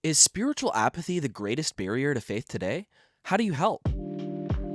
Is spiritual apathy the greatest barrier to faith today? How do you help?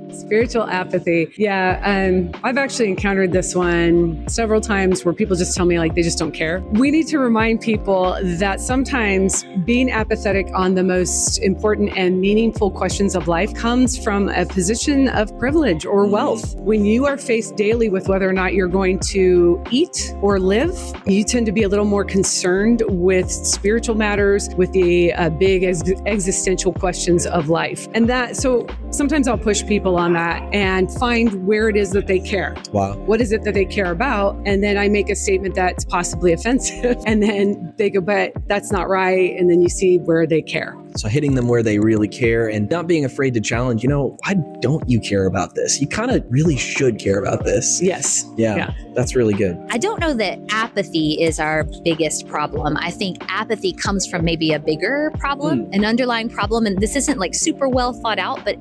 Spiritual apathy. Yeah, I've actually encountered this one several times where people just tell me like they just don't care. We need to remind people that sometimes being apathetic on the most important and meaningful questions of life comes from a position of privilege or wealth. When you are faced daily with whether or not you're going to eat or live, you tend to be a little more concerned with spiritual matters, with the big existential questions of life. And so sometimes I'll push people on that and find where it is that they care. Wow. What is it that they care about? And then I make a statement that's possibly offensive. And then they go, but that's not right. And then you see where they care. So hitting them where they really care and not being afraid to challenge, why don't you care about this? You kind of really should care about this. Yes. Yeah. That's really good. I don't know that apathy is our biggest problem. I think apathy comes from maybe a bigger problem, an underlying problem. And this isn't like super well thought out, but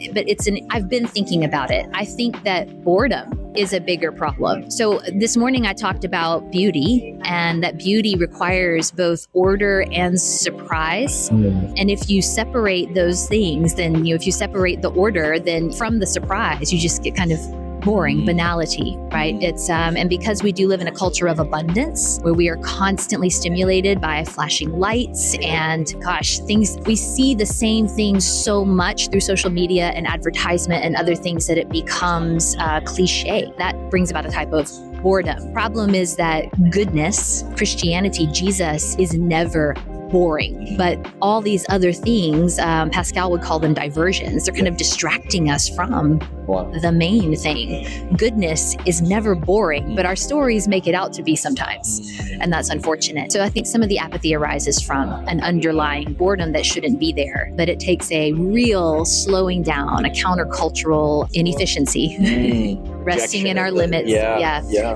I've been thinking about it. I think that boredom is a bigger problem. So this morning I talked about beauty, and that beauty requires both order and surprise. And if you separate those things, then if you separate the order, then from the surprise, you just get kind of boring, banality, right? It's and because we do live in a culture of abundance where we are constantly stimulated by flashing lights and things, we see the same things so much through social media and advertisement and other things that it becomes cliche. That brings about a type of boredom. Problem is that goodness, Christianity, Jesus is never boring, but all these other things, Pascal would call them diversions. They're kind of distracting us from the main thing. Goodness is never boring, but our stories make it out to be sometimes, and that's unfortunate. So I think some of the apathy arises from an underlying boredom that shouldn't be there, but it takes a real slowing down, a countercultural inefficiency. Resting in our limits,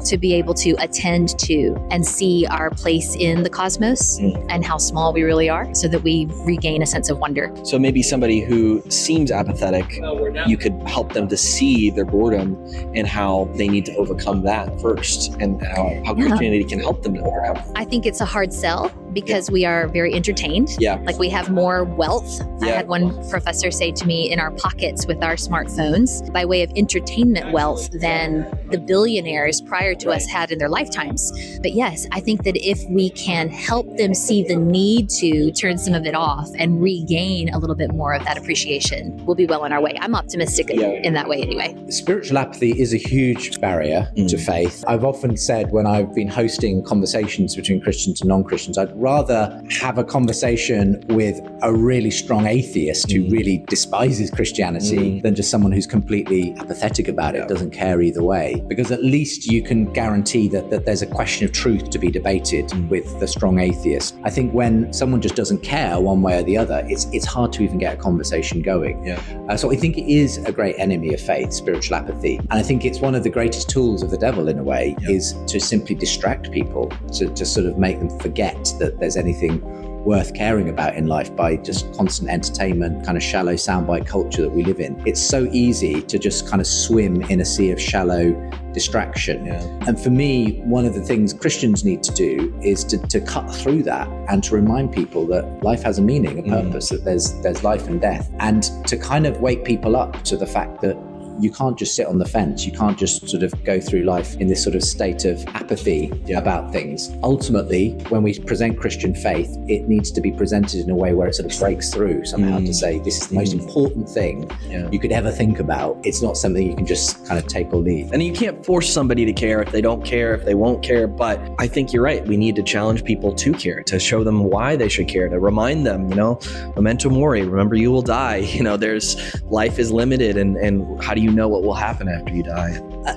to be able to attend to and see our place in the cosmos and how small we really are, so that we regain a sense of wonder. So maybe somebody who seems apathetic, you could help them to see their boredom and how they need to overcome that first, and how Christianity can help them to overcome it. I think it's a hard sell because we are very entertained. Like we have more wealth. I had one professor say to me, in our pockets with our smartphones, by way of entertainment wealth, than the billionaires prior to us had in their lifetimes. But yes, I think that if we can help them see the need to turn some of it off and regain a little bit more of that appreciation, we'll be well on our way. I'm optimistic in that way anyway. Spiritual apathy is a huge barrier to faith. I've often said when I've been hosting conversations between Christians and non-Christians, I'd rather have a conversation with a really strong atheist who really despises Christianity than just someone who's completely apathetic about it, doesn't care either way, because at least you can guarantee that there's a question of truth to be debated with the strong atheist. I think when someone just doesn't care one way or the other, it's hard to even get a conversation going. So I think it is a great enemy of faith, spiritual apathy. And I think it's one of the greatest tools of the devil in a way, is to simply distract people, to sort of make them forget that there's anything worth caring about in life by just constant entertainment, kind of shallow soundbite culture that we live in. It's so easy to just kind of swim in a sea of shallow distraction. And for me, one of the things Christians need to do is to cut through that and to remind people that life has a meaning, a purpose, that there's life and death, and to kind of wake people up to the fact that you can't just sit on the fence. You can't just sort of go through life in this sort of state of apathy about things. Ultimately, when we present Christian faith, it needs to be presented in a way where it sort of breaks through somehow to say, this is the most important thing you could ever think about. It's not something you can just kind of take or leave. And you can't force somebody to care if they don't care, if they won't care. But I think you're right. We need to challenge people to care, to show them why they should care, to remind them, memento mori, remember you will die. Life is limited, and how do you know what will happen after you die?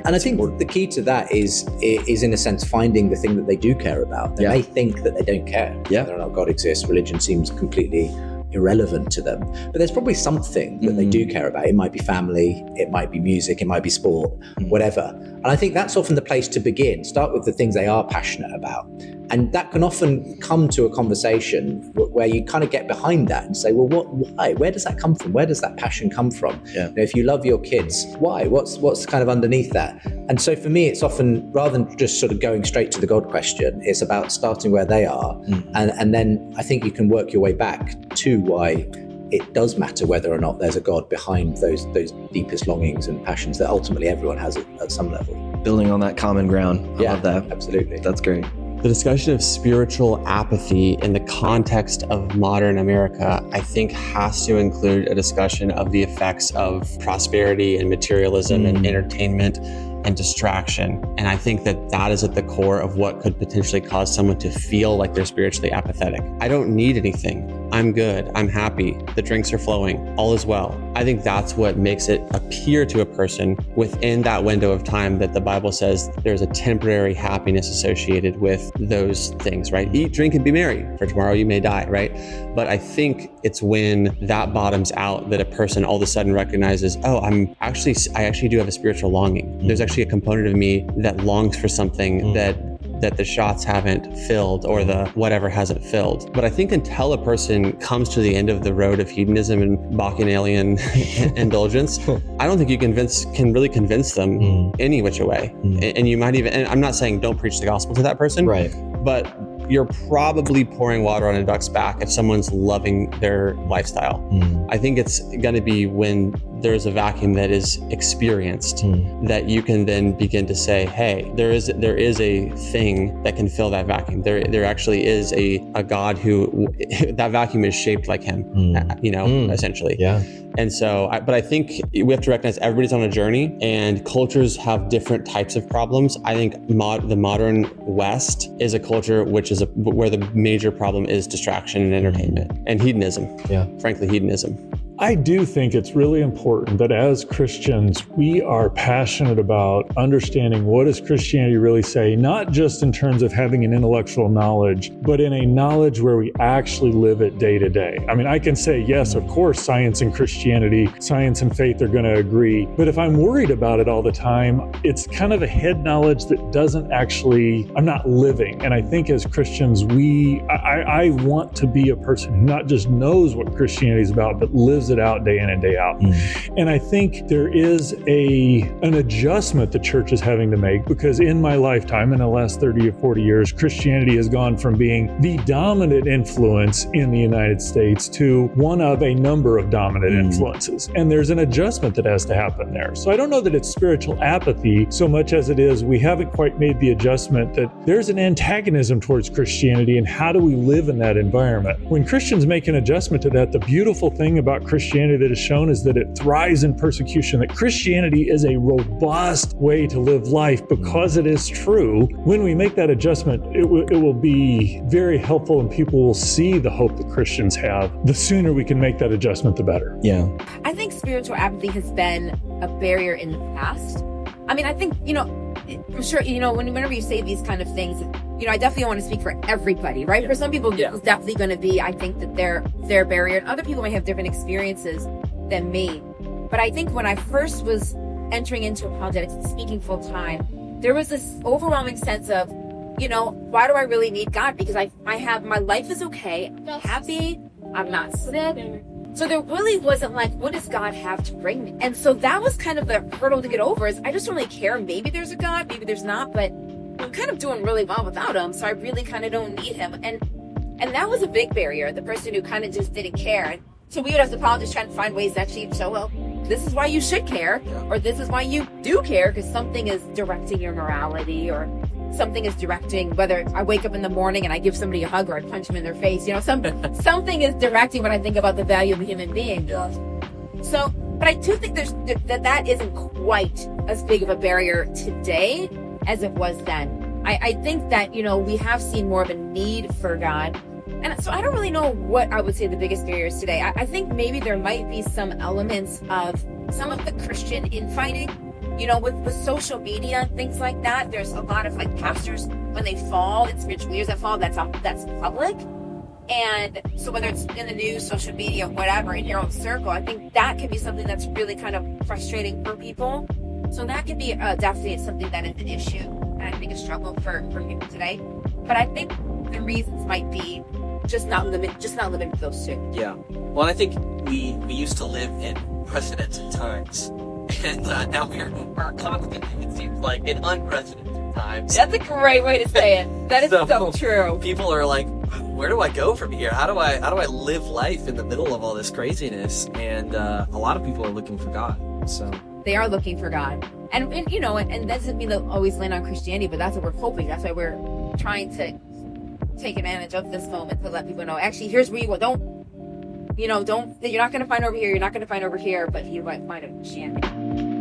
And I think the key to that is in a sense finding the thing that they do care about. They may think that they don't care whether or not God exists. Religion seems completely irrelevant to them, but there's probably something that they do care about. It might be family, it might be music, it might be sport, whatever. And I think that's often the place to begin. Start with the things they are passionate about. And that can often come to a conversation where you kind of get behind that and say, well, why? Where does that come from? Where does that passion come from? If you love your kids, why? What's kind of underneath that? And so for me, it's often, rather than just sort of going straight to the God question, it's about starting where they are. And then I think you can work your way back to why it does matter whether or not there's a God behind those deepest longings and passions that ultimately everyone has at some level. Building on that common ground. I love that. Absolutely. That's great. The discussion of spiritual apathy in the context of modern America, I think, has to include a discussion of the effects of prosperity and materialism and entertainment and distraction. And I think that is at the core of what could potentially cause someone to feel like they're spiritually apathetic. I don't need anything. I'm good. I'm happy. The drinks are flowing. All is well. I think that's what makes it appear to a person within that window of time that the Bible says there's a temporary happiness associated with those things, right? Eat, drink, and be merry, for tomorrow you may die, right? But I think it's when that bottoms out that a person all of a sudden recognizes, oh, I actually do have a spiritual longing. There's actually a component of me that longs for something that the shots haven't filled or the whatever hasn't filled. But I think until a person comes to the end of the road of hedonism and Bacchanalian indulgence, I don't think you can really convince them any which way. And you might even, and I'm not saying don't preach the gospel to that person, Right. but you're probably pouring water on a duck's back if someone's loving their lifestyle. I think it's going to be when there's a vacuum that is experienced that you can then begin to say, hey, there is a thing that can fill that vacuum. There actually is a God who that vacuum is shaped like him, essentially. Yeah. And so, but I think we have to recognize everybody's on a journey and cultures have different types of problems. I think the modern West is a culture where the major problem is distraction and entertainment and hedonism. Yeah. Frankly, hedonism. I do think it's really important that as Christians, we are passionate about understanding what does Christianity really say, not just in terms of having an intellectual knowledge, but in a knowledge where we actually live it day to day. I mean, I can say, yes, of course, science and Christianity, science and faith are going to agree. But if I'm worried about it all the time, it's kind of a head knowledge that I'm not living. And I think as Christians, I want to be a person who not just knows what Christianity is about, but lives it out day in and day out. And I think there is an adjustment the church is having to make, because in my lifetime, in the last 30 or 40 years, Christianity has gone from being the dominant influence in the United States to one of a number of dominant influences. And there's an adjustment that has to happen there. So I don't know that it's spiritual apathy so much as it is we haven't quite made the adjustment that there's an antagonism towards Christianity, and how do we live in that environment? When Christians make an adjustment to that, the beautiful thing about Christianity that is shown is that it thrives in persecution, that Christianity is a robust way to live life because it is true. When we make that adjustment, it will be very helpful, and people will see the hope that Christians have. The sooner we can make that adjustment, the better. Yeah. I think spiritual apathy has been a barrier in the past. I mean, I think, I'm sure, whenever you say these kind of things, I definitely want to speak for everybody, right? For some people, it's definitely going to be, I think that their barrier, and other people may have different experiences than me. But I think when I first was entering into apologetics and speaking full time, there was this overwhelming sense of, why do I really need God? Because I have, my life is okay, I'm happy, I'm not sick. So there really wasn't like, what does God have to bring me? And so that was kind of the hurdle to get over, is I just don't really care. Maybe there's a God, maybe there's not, but I'm kind of doing really well without him. So I really kind of don't need him. And that was a big barrier, the person who kind of just didn't care. And so we would have to apologize, trying to find ways to actually show, well, this is why you should care, or this is why you do care, because something is directing your morality, or something is directing whether I wake up in the morning and I give somebody a hug or I punch them in their face. Something is directing what I think about the value of a human being. So, but I do think that isn't quite as big of a barrier today as it was then. I think that, we have seen more of a need for God. And so I don't really know what I would say the biggest barriers today. I think maybe there might be some elements of some of the Christian infighting. With social media and things like that, there's a lot of pastors, when they fall, it's spiritual leaders that fall, that's public. And so whether it's in the news, social media, whatever, in your own circle, I think that can be something that's really kind of frustrating for people. So that could be definitely something that is an issue, and I think a struggle for people today. But I think the reasons might be just not limited to those two. Yeah. Well, I think we used to live in precedented times. And now we're constantly, it seems like, in unprecedented times. That's a great way to say it. That is so true. People are where do I go from here? How do I live life in the middle of all this craziness? And a lot of people are looking for God. So they are looking for God, and you know, and that doesn't mean they'll always land on Christianity, but that's what we're hoping. That's why we're trying to take advantage of this moment to let people know, actually, here's where you go. You're not going to find over here. You're not going to find over here, but you might find it in Christianity.